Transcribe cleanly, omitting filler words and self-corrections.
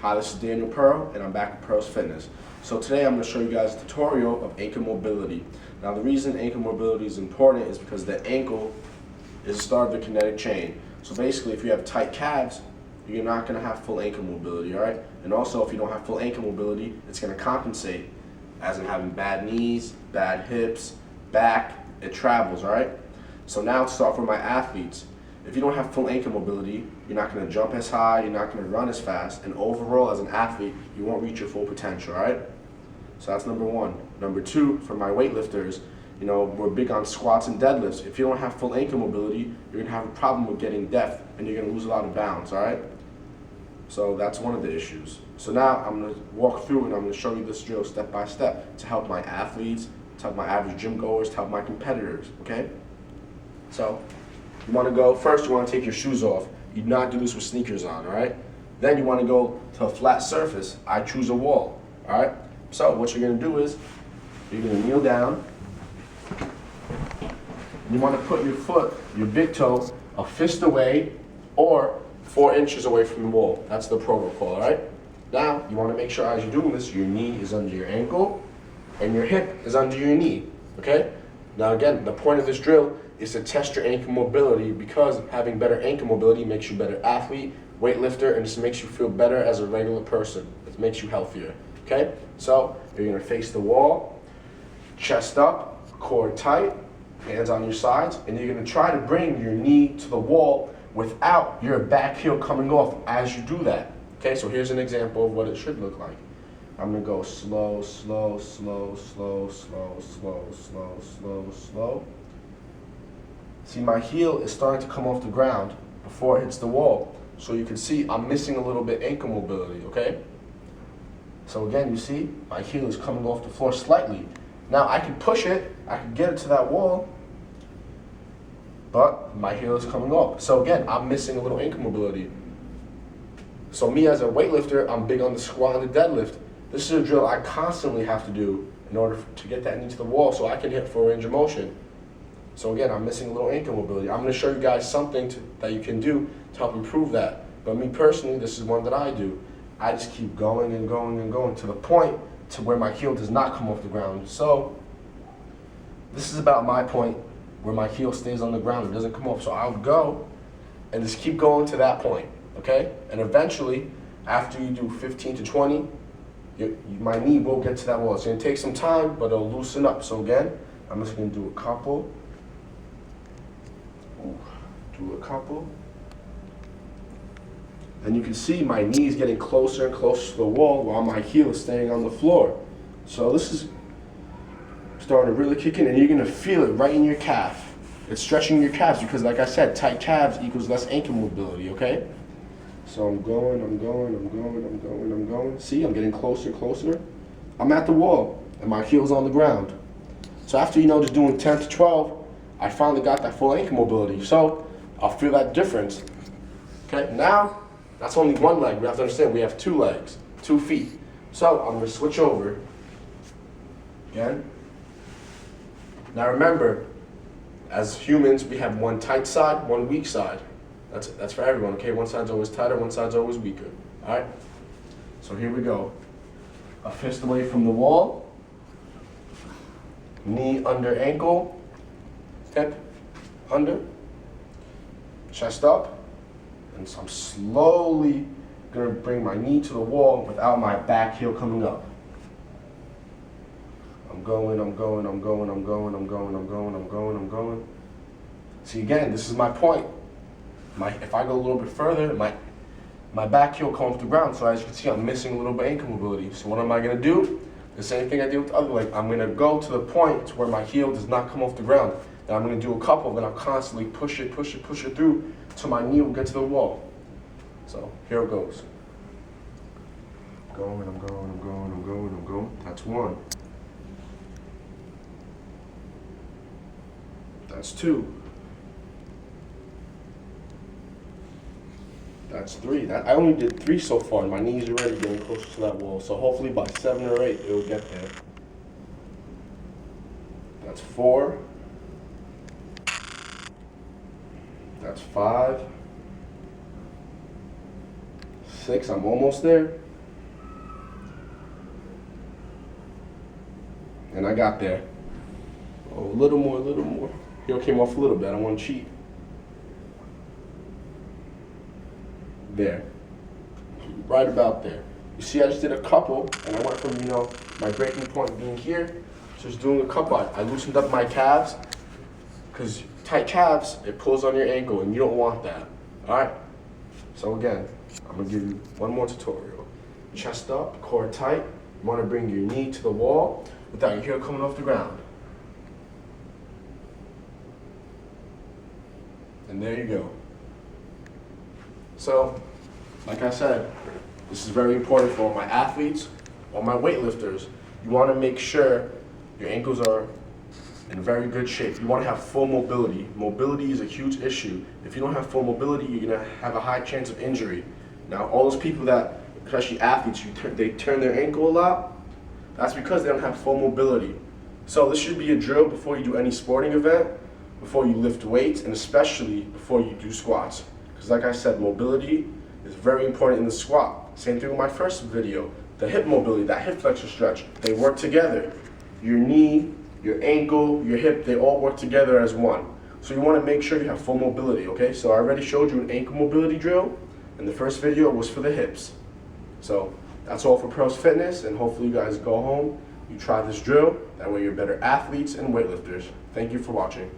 Hi, this is Daniel Pearl, and I'm back at Pearl's Fitness. So today I'm going to show you guys a tutorial of ankle mobility. Now the reason ankle mobility is important is because the ankle is the start of the kinetic chain. So basically if you have tight calves, you're not going to have full ankle mobility, alright? And also if you don't have full ankle mobility, it's going to compensate, as in having bad knees, bad hips, back, it travels, alright? So now to start for my athletes, if you don't have full ankle mobility, you're not going to jump as high, you're not going to run as fast, and overall as an athlete, you won't reach your full potential, alright? So that's number one. Number two, for my weightlifters, we're big on squats and deadlifts. If you don't have full ankle mobility, you're going to have a problem with getting depth, and you're going to lose a lot of balance, alright? So that's one of the issues. So now I'm going to walk through and I'm going to show you this drill step by step to help my athletes, to help my average gym goers, to help my competitors, okay? So you want to go, first you want to take your shoes off. You do not do this with sneakers on, alright? Then you want to go to a flat surface. I choose a wall, alright? So what you're going to do is, you're going to kneel down. You want to put your foot, your big toe, a fist away or 4 inches away from the wall. That's the protocol, alright? Now, you want to make sure as you're doing this, your knee is under your ankle and your hip is under your knee, okay? Now again, the point of this drill is to test your ankle mobility, because having better ankle mobility makes you a better athlete, weightlifter, and just makes you feel better as a regular person. It makes you healthier, okay? So, you're going to face the wall, chest up, core tight, hands on your sides, and you're going to try to bring your knee to the wall without your back heel coming off as you do that. Okay, so here's an example of what it should look like. I'm going to go slow, slow, slow, slow, slow, slow, slow, slow, slow. See, my heel is starting to come off the ground before it hits the wall. So you can see I'm missing a little bit ankle mobility, okay? So again, you see, my heel is coming off the floor slightly. Now I can push it, I can get it to that wall, but my heel is coming off. So again, I'm missing a little ankle mobility. So me as a weightlifter, I'm big on the squat and the deadlift. This is a drill I constantly have to do in order to get that knee to the wall so I can hit full range of motion. So again, I'm missing a little ankle mobility. I'm going to show you guys something that you can do to help improve that. But me personally, this is one that I do. I just keep going and going and going to the point to where my heel does not come off the ground. So this is about my point where my heel stays on the ground, it doesn't come off. So I'll go and just keep going to that point, okay? And eventually, after you do 15 to 20, my knee will get to that wall. It's going to take some time, but it'll loosen up. So again, I'm just going to do a couple. And you can see my knee is getting closer and closer to the wall while my heel is staying on the floor. So this is starting to really kick in, and you're going to feel it right in your calf. It's stretching your calves because, like I said, tight calves equals less ankle mobility, okay? So I'm going, I'm going, I'm going, I'm going, I'm going. See, I'm getting closer, closer. I'm at the wall, and my heel's on the ground. So after, just doing 10 to 12, I finally got that full ankle mobility. So I'll feel that difference. Okay, now that's only one leg. We have to understand we have 2 legs, 2 feet. So I'm going to switch over again. Now remember, as humans, we have one tight side, one weak side. That's for everyone, okay? One side's always tighter, one side's always weaker. All right? So here we go. A fist away from the wall. Knee under ankle. Hip under. Chest up. And so I'm slowly going to bring my knee to the wall without my back heel coming up. I'm going, I'm going, I'm going, I'm going, I'm going, I'm going, I'm going, I'm going. See, again, this is my point. If I go a little bit further, my back heel comes off the ground. So as you can see, I'm missing a little bit of ankle mobility. So what am I going to do? The same thing I did with the other leg. I'm going to go to the point to where my heel does not come off the ground. Then I'm going to do a couple, then I'll constantly push it through till my knee will get to the wall. So here it goes. I'm going, I'm going, I'm going, I'm going, I'm going. That's 1. That's 2. That's 3. I only did 3 so far, and my knees are already getting closer to that wall. So hopefully by 7 or 8, it'll get there. That's 4. That's 5. 6, I'm almost there. and I got there. Oh, a little more, a little more. Heel came off a little bit. I don't want to cheat. There. Right about there. You see, I just did a couple, and I went from, my breaking point being here, just doing a couple. I loosened up my calves, because tight calves, it pulls on your ankle, and you don't want that. All right? So again, I'm going to give you one more tutorial. Chest up, core tight. You want to bring your knee to the wall without your heel coming off the ground. And there you go. So, like I said, this is very important for all my athletes, all my weightlifters. You want to make sure your ankles are in very good shape. You want to have full mobility. Mobility is a huge issue. If you don't have full mobility, you're going to have a high chance of injury. Now, all those people that, especially athletes, they turn their ankle a lot, that's because they don't have full mobility. So this should be a drill before you do any sporting event, before you lift weights, and especially before you do squats. Because like I said, mobility is very important in the squat. Same thing with my first video. The hip mobility, that hip flexor stretch, they work together. Your knee, your ankle, your hip, they all work together as one. So you want to make sure you have full mobility, okay? So I already showed you an ankle mobility drill, and the first video was for the hips. So that's all for Pros Fitness, and hopefully you guys go home, you try this drill, that way you're better athletes and weightlifters. Thank you for watching.